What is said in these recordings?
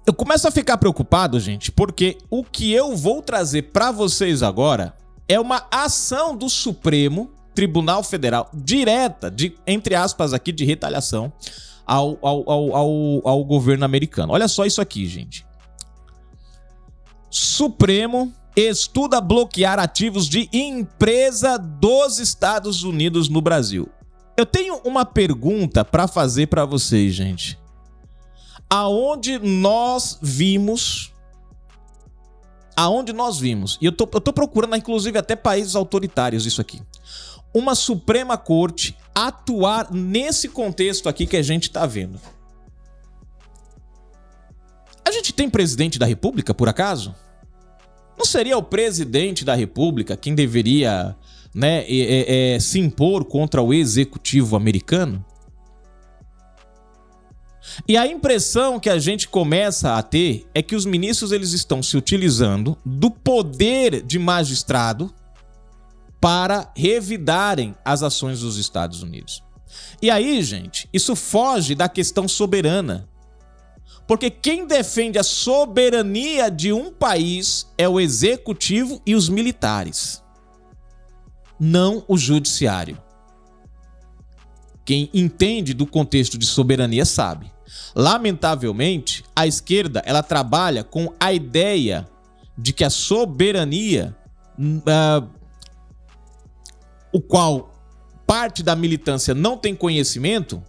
Eu começo a ficar preocupado, gente, porque o que eu vou trazer para vocês agora é uma ação do Supremo Tribunal Federal direta, entre aspas aqui, de retaliação ao governo americano. Olha só isso aqui, gente. Supremo estuda bloquear ativos de empresa dos Estados Unidos no Brasil. Eu tenho uma pergunta para fazer para vocês, gente. Aonde nós vimos, e eu tô procurando, inclusive, até países autoritários isso aqui, uma Suprema Corte atuar nesse contexto aqui que a gente tá vendo. A gente tem presidente da República, por acaso? Não seria o presidente da República quem deveria, né, se impor contra o executivo americano? E a impressão que a gente começa a ter é que os ministros eles estão se utilizando do poder de magistrado para revidarem as ações dos Estados Unidos. E aí, gente, isso foge da questão soberana. Porque quem defende a soberania de um país é o executivo e os militares, não o judiciário. Quem entende do contexto de soberania sabe. Lamentavelmente, a esquerda ela trabalha com a ideia de que a soberania, o qual parte da militância não tem conhecimento,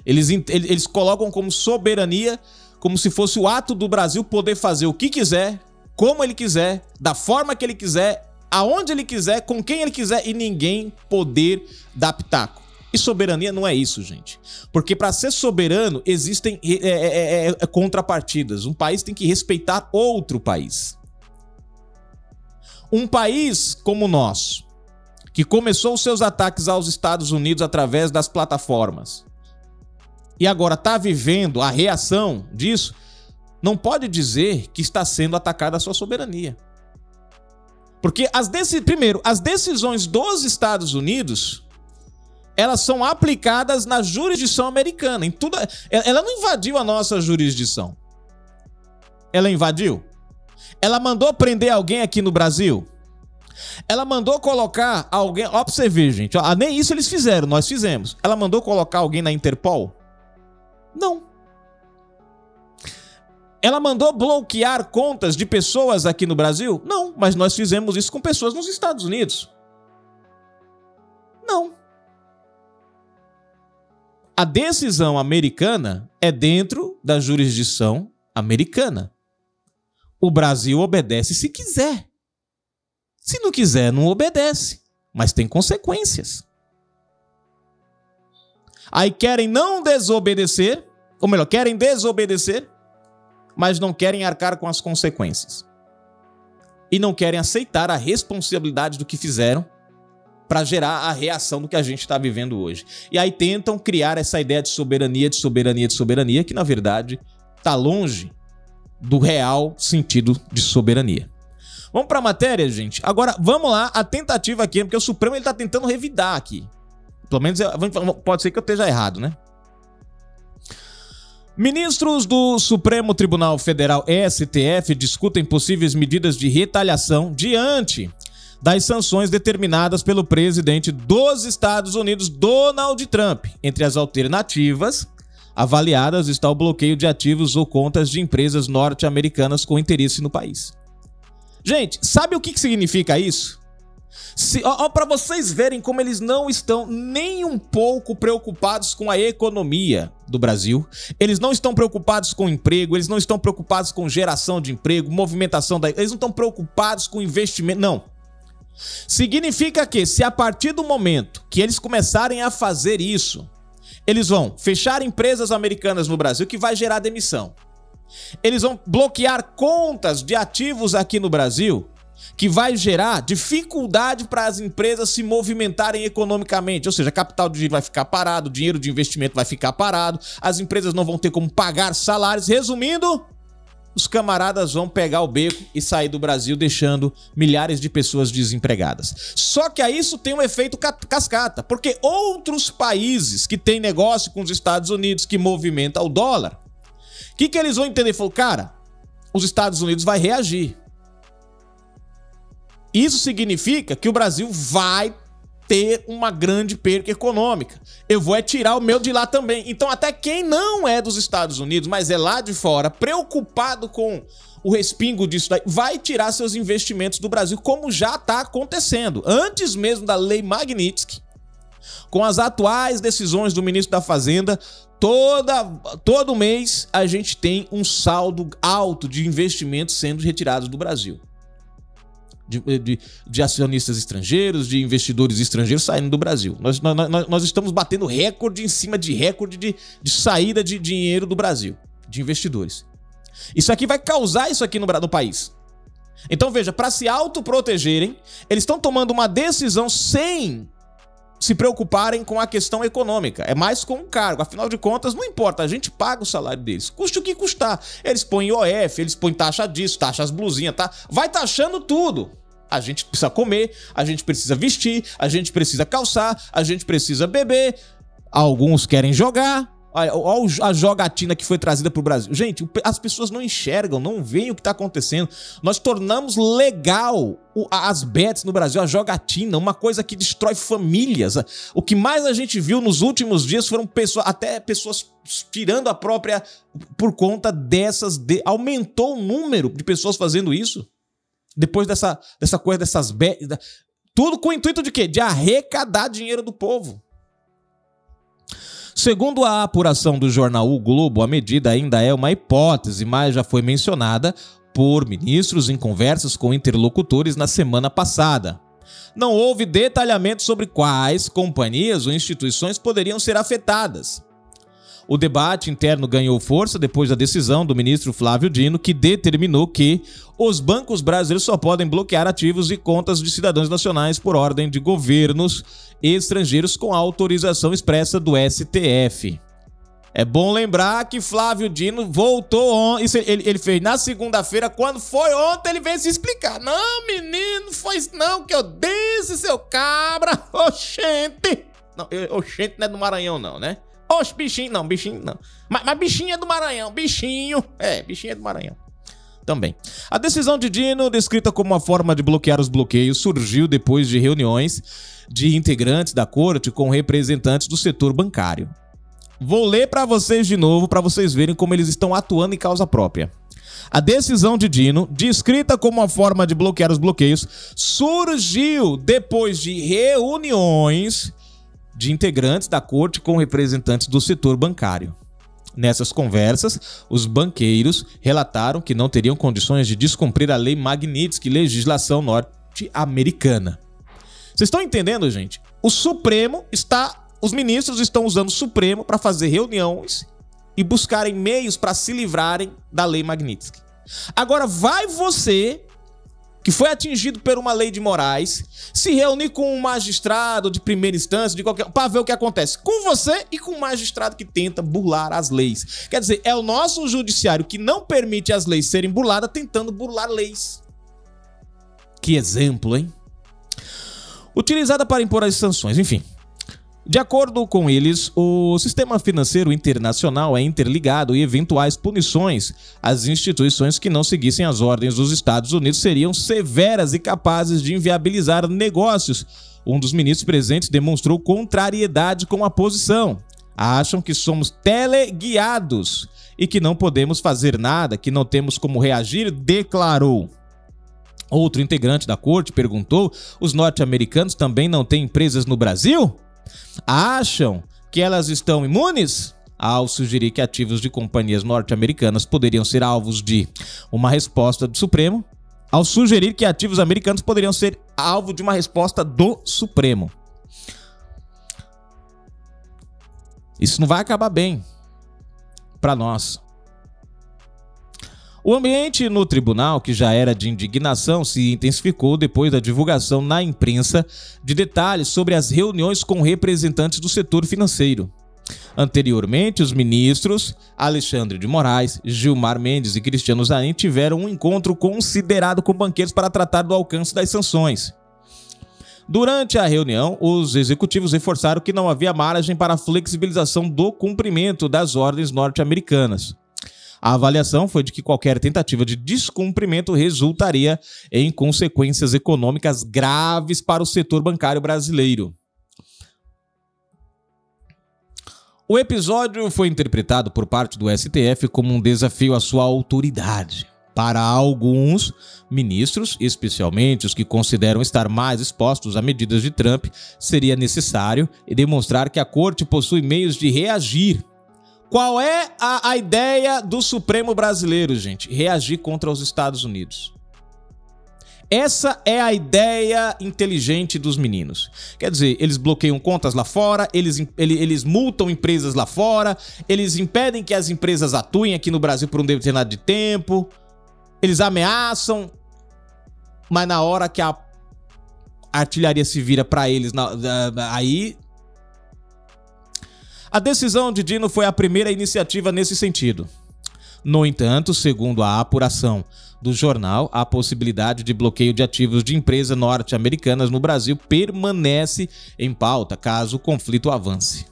eles colocam como soberania como se fosse o ato do Brasil poder fazer o que quiser, como ele quiser, da forma que ele quiser, aonde ele quiser, com quem ele quiser e ninguém poder dar pitaco. E soberania não é isso, gente. Porque para ser soberano existem contrapartidas. Um país tem que respeitar outro país. Um país como o nosso, que começou os seus ataques aos Estados Unidos através das plataformas e agora está vivendo a reação disso, não pode dizer que está sendo atacada a sua soberania. Porque as decisões dos Estados Unidos, elas são aplicadas na jurisdição americana. Em tudo, ela não invadiu a nossa jurisdição. Ela invadiu? Ela mandou prender alguém aqui no Brasil? Ela mandou colocar alguém... Ó, pra você ver, gente. Ó, nem isso eles fizeram, nós fizemos. Ela mandou colocar alguém na Interpol? Não. Ela mandou bloquear contas de pessoas aqui no Brasil? Não, mas nós fizemos isso com pessoas nos Estados Unidos. Não. A decisão americana é dentro da jurisdição americana. O Brasil obedece se quiser. Se não quiser, não obedece. Mas tem consequências. Aí querem não desobedecer, ou melhor, querem desobedecer, mas não querem arcar com as consequências. E não querem aceitar a responsabilidade do que fizeram para gerar a reação do que a gente está vivendo hoje. E aí tentam criar essa ideia de soberania, que na verdade está longe do real sentido de soberania. Vamos para a matéria, gente? Agora, vamos lá, a tentativa aqui, porque o Supremo está tentando revidar aqui. Pelo menos pode ser que eu esteja errado, né? Ministros do Supremo Tribunal Federal, STF, discutem possíveis medidas de retaliação diante das sanções determinadas pelo presidente dos Estados Unidos, Donald Trump. Entre as alternativas avaliadas está o bloqueio de ativos ou contas de empresas norte-americanas com interesse no país. Gente, sabe o que significa isso? Para vocês verem como eles não estão nem um pouco preocupados com a economia do Brasil, eles não estão preocupados com emprego, eles não estão preocupados com geração de emprego, movimentação eles não estão preocupados com investimento, não. Significa que se a partir do momento que eles começarem a fazer isso, eles vão fechar empresas americanas no Brasil, que vai gerar demissão. Eles vão bloquear contas de ativos aqui no Brasil, que vai gerar dificuldade para as empresas se movimentarem economicamente. Ou seja, capital de giro vai ficar parado, dinheiro de investimento vai ficar parado, as empresas não vão ter como pagar salários. Resumindo, os camaradas vão pegar o beco e sair do Brasil, deixando milhares de pessoas desempregadas. Só que aí isso tem um efeito cascata, porque outros países que têm negócio com os Estados Unidos, que movimenta o dólar, o que eles vão entender? Falou, cara, os Estados Unidos vai reagir. Isso significa que o Brasil vai ter uma grande perca econômica. Eu vou tirar o meu de lá também. Então até quem não é dos Estados Unidos, mas é lá de fora, preocupado com o respingo disso daí, vai tirar seus investimentos do Brasil, como já está acontecendo. Antes mesmo da Lei Magnitsky, com as atuais decisões do ministro da Fazenda, todo mês a gente tem um saldo alto de investimentos sendo retirados do Brasil. De acionistas estrangeiros, de investidores estrangeiros saindo do Brasil. Nós estamos batendo recorde em cima de recorde de saída de dinheiro do Brasil, de investidores. Isso aqui vai causar isso aqui no país. Então veja, para se autoprotegerem, eles estão tomando uma decisão sem se preocuparem com a questão econômica. É mais com o cargo. Afinal de contas, não importa, a gente paga o salário deles. Custe o que custar. Eles põem IOF, eles põem taxa disso, taxa as blusinhas, tá? Vai taxando tudo. A gente precisa comer, a gente precisa vestir, a gente precisa calçar, a gente precisa beber. Alguns querem jogar. Olha a jogatina que foi trazida para o Brasil. Gente, as pessoas não enxergam, não veem o que está acontecendo. Nós tornamos legal as bets no Brasil, a jogatina, uma coisa que destrói famílias. O que mais a gente viu nos últimos dias foram pessoas tirando a própria por conta dessas... Aumentou o número de pessoas fazendo isso. Depois dessa coisa, dessas bets... Tudo com o intuito de quê? De arrecadar dinheiro do povo. Segundo a apuração do jornal O Globo, a medida ainda é uma hipótese, mas já foi mencionada por ministros em conversas com interlocutores na semana passada. Não houve detalhamento sobre quais companhias ou instituições poderiam ser afetadas. O debate interno ganhou força depois da decisão do ministro Flávio Dino, que determinou que os bancos brasileiros só podem bloquear ativos e contas de cidadãos nacionais por ordem de governos estrangeiros com autorização expressa do STF. É bom lembrar que Flávio Dino voltou ontem, isso ele fez na segunda-feira, quando foi ontem ele veio se explicar. Não, menino, foi isso não que eu disse, seu cabra, oxente. Não, oxente não é do Maranhão não, né? Oxe, bichinho não. Mas bichinho é do Maranhão, bichinho é do Maranhão. Também. A decisão de Dino, descrita como uma forma de bloquear os bloqueios, surgiu depois de reuniões de integrantes da corte com representantes do setor bancário. Vou ler para vocês de novo, para vocês verem como eles estão atuando em causa própria. A decisão de Dino, descrita como uma forma de bloquear os bloqueios, surgiu depois de reuniões de integrantes da corte com representantes do setor bancário. Nessas conversas, os banqueiros relataram que não teriam condições de descumprir a Lei Magnitsky, legislação norte-americana. Vocês estão entendendo, gente? Os ministros estão usando o Supremo para fazer reuniões e buscarem meios para se livrarem da Lei Magnitsky. Agora vai você, que foi atingido por uma lei de Moraes, se reunir com um magistrado de primeira instância, para ver o que acontece com você e com um magistrado que tenta burlar as leis. Quer dizer, é o nosso judiciário que não permite as leis serem burladas, tentando burlar leis. Que exemplo, hein? Utilizada para impor as sanções, enfim. De acordo com eles, o sistema financeiro internacional é interligado e eventuais punições às instituições que não seguissem as ordens dos Estados Unidos seriam severas e capazes de inviabilizar negócios. Um dos ministros presentes demonstrou contrariedade com a posição. Acham que somos teleguiados e que não podemos fazer nada, que não temos como reagir, declarou. Outro integrante da corte perguntou: os norte-americanos também não têm empresas no Brasil? Acham que elas estão imunes? Ao sugerir que ativos de companhias norte-americanas poderiam ser alvos de uma resposta do Supremo, ao sugerir que ativos americanos poderiam ser alvo de uma resposta do Supremo. Isso não vai acabar bem para nós. O ambiente no tribunal, que já era de indignação, se intensificou depois da divulgação na imprensa de detalhes sobre as reuniões com representantes do setor financeiro. Anteriormente, os ministros Alexandre de Moraes, Gilmar Mendes e Cristiano Zanin tiveram um encontro considerado com banqueiros para tratar do alcance das sanções. Durante a reunião, os executivos reforçaram que não havia margem para a flexibilização do cumprimento das ordens norte-americanas. A avaliação foi de que qualquer tentativa de descumprimento resultaria em consequências econômicas graves para o setor bancário brasileiro. O episódio foi interpretado por parte do STF como um desafio à sua autoridade. Para alguns ministros, especialmente os que consideram estar mais expostos a medidas de Trump, seria necessário demonstrar que a corte possui meios de reagir. Qual é a ideia do Supremo brasileiro, gente? Reagir contra os Estados Unidos. Essa é a ideia inteligente dos meninos. Quer dizer, eles bloqueiam contas lá fora, eles multam empresas lá fora, eles impedem que as empresas atuem aqui no Brasil por um determinado de tempo, eles ameaçam, mas na hora que a artilharia se vira para eles, aí... A decisão de Dino foi a primeira iniciativa nesse sentido. No entanto, segundo a apuração do jornal, a possibilidade de bloqueio de ativos de empresas norte-americanas no Brasil permanece em pauta caso o conflito avance.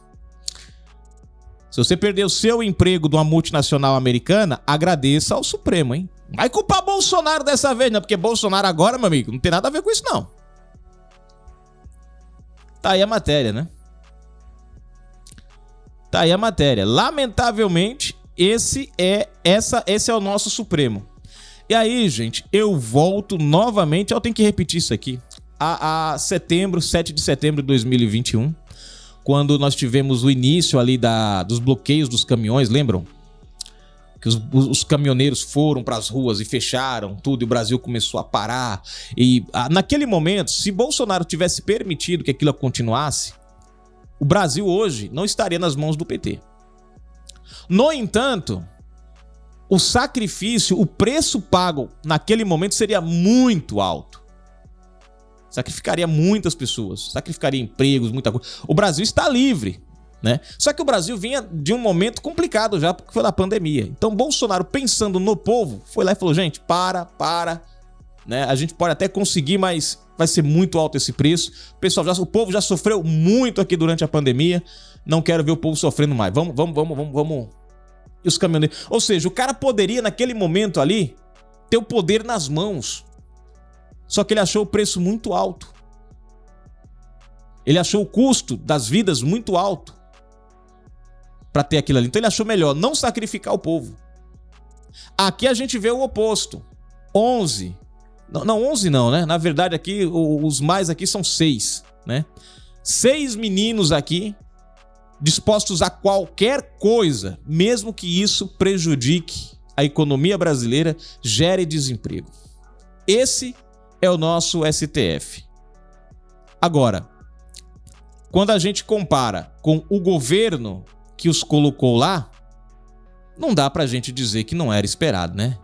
Se você perdeu seu emprego de uma multinacional americana, agradeça ao Supremo, hein? Vai culpar Bolsonaro dessa vez, não, porque Bolsonaro agora, meu amigo, não tem nada a ver com isso, não. Tá aí a matéria, né? Tá aí a matéria. Lamentavelmente, esse é o nosso Supremo. E aí, gente, eu volto novamente, eu tenho que repetir isso aqui, a 7 de setembro de 2021, quando nós tivemos o início ali dos bloqueios dos caminhões, lembram? Que os caminhoneiros foram para as ruas e fecharam tudo, e o Brasil começou a parar. E naquele momento, se Bolsonaro tivesse permitido que aquilo continuasse, o Brasil hoje não estaria nas mãos do PT. No entanto, o sacrifício, o preço pago naquele momento seria muito alto. Sacrificaria muitas pessoas, sacrificaria empregos, muita coisa. O Brasil está livre, né? Só que o Brasil vinha de um momento complicado já, porque foi da pandemia. Então Bolsonaro, pensando no povo, foi lá e falou, gente, para, né? A gente pode até conseguir, mas vai ser muito alto esse preço. O povo já sofreu muito aqui durante a pandemia. Não quero ver o povo sofrendo mais. Vamos. E os caminhoneiros... Ou seja, o cara poderia, naquele momento ali, ter o poder nas mãos. Só que ele achou o preço muito alto. Ele achou o custo das vidas muito alto para ter aquilo ali. Então ele achou melhor não sacrificar o povo. Aqui a gente vê o oposto. 11. Não, 11 não, né? Na verdade aqui, os mais aqui são 6, né? 6 meninos aqui dispostos a qualquer coisa, mesmo que isso prejudique a economia brasileira, gere desemprego. Esse é o nosso STF. Agora, quando a gente compara com o governo que os colocou lá, não dá pra gente dizer que não era esperado, né?